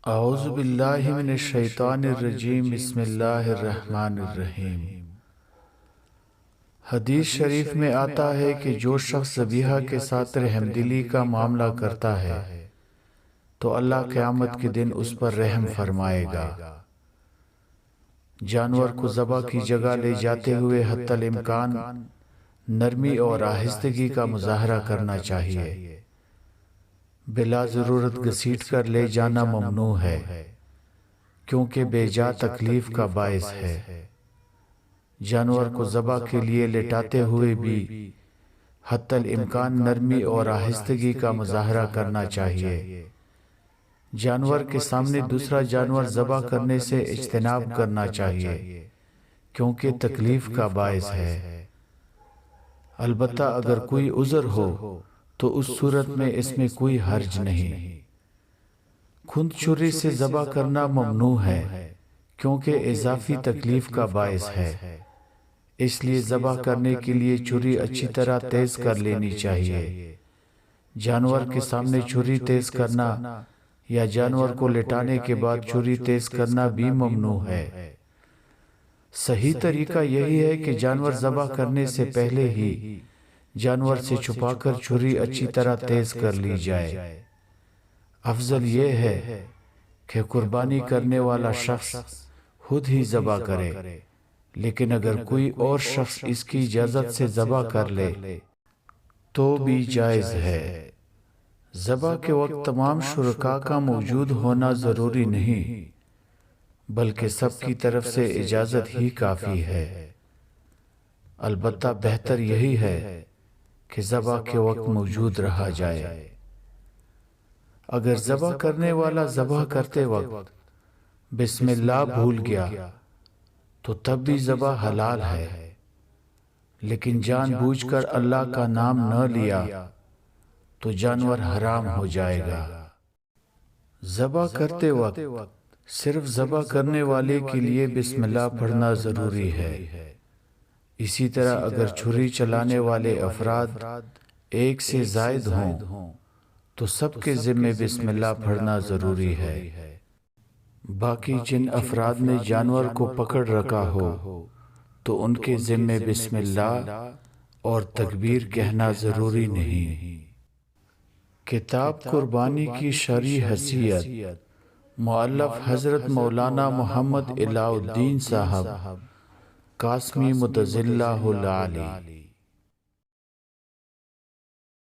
اعوذ باللہ من الشیطان الرجیم، بسم اللہ الرحمن الرحیم۔ حدیث شریف میں آتا ہے کہ جو شخص ذبیحہ کے ساتھ رحمدلی کا معاملہ کرتا ہے تو اللہ قیامت کے دن اس پر رحم فرمائے گا۔ جانور کو ذبح کی جگہ لے جاتے ہوئے حتی الامکان نرمی اور آہستگی کا مظاہرہ کرنا چاہیے۔ بلا ضرورت گھسیٹ کر لے جانا ممنوع ہے، کیونکہ بے جا تکلیف کا باعث ہے۔ جانور کو ذبح کے لیے لٹاتے ہوئے بھی حتی الامکان نرمی اور آہستگی کا مظاہرہ کرنا چاہیے۔ جانور کے سامنے دوسرا جانور ذبح کرنے سے اجتناب کرنا چاہیے، کیونکہ تکلیف کا باعث ہے۔ البتہ اگر کوئی عذر ہو تو اس صورت میں اس میں کوئی حرج نہیں۔ کھند چھری سے ذبح کرنا ممنوع ہے، کیونکہ اضافی تکلیف کا باعث ہے۔ اس لیے ذبح کرنے کے لیے چھری اچھی طرح تیز کر لینی چاہیے۔ جانور کے سامنے چھری تیز کرنا یا جانور کو لٹانے کے بعد چھری تیز کرنا بھی ممنوع ہے۔ صحیح طریقہ یہی ہے کہ جانور ذبح کرنے سے پہلے ہی جانور سے چھپا کر چھری اچھی طرح تیز کر لی جائے۔ افضل یہ ہے کہ قربانی کرنے والا شخص خود ہی ذبح کرے، لیکن اگر کوئی اور شخص اس کی اجازت سے ذبح کر لے تو بھی جائز ہے۔ ذبح کے وقت تمام شرکاء کا موجود ہونا ضروری نہیں، بلکہ سب کی طرف سے اجازت ہی کافی ہے۔ البتہ بہتر یہی ہے کہ ذبح کے وقت موجود رہا جائے۔ اگر ذبح کرنے والا ذبح کرتے وقت بسم اللہ بھول گیا تو تب بھی ذبح حلال ہے، لیکن جان بوجھ کر اللہ کا نام نہ لیا تو جانور حرام ہو جائے گا۔ ذبح کرتے وقت صرف ذبح کرنے والے کے لیے بسم اللہ پڑھنا ضروری ہے۔ اسی طرح اگر چھری چلانے والے افراد ایک سے زائد ہوں تو سب کے ذمے بسم اللہ پڑھنا ضروری ہے۔ باقی جن افراد نے جانور کو پکڑ رکھا ہو تو ان کے ذمے بسم اللہ اور تکبیر کہنا ضروری نہیں۔ کتاب قربانی کی شرعی حیثیت مؤلف حضرت مولانا محمد علاء الدین صاحب قاسمی متضلہ العالی۔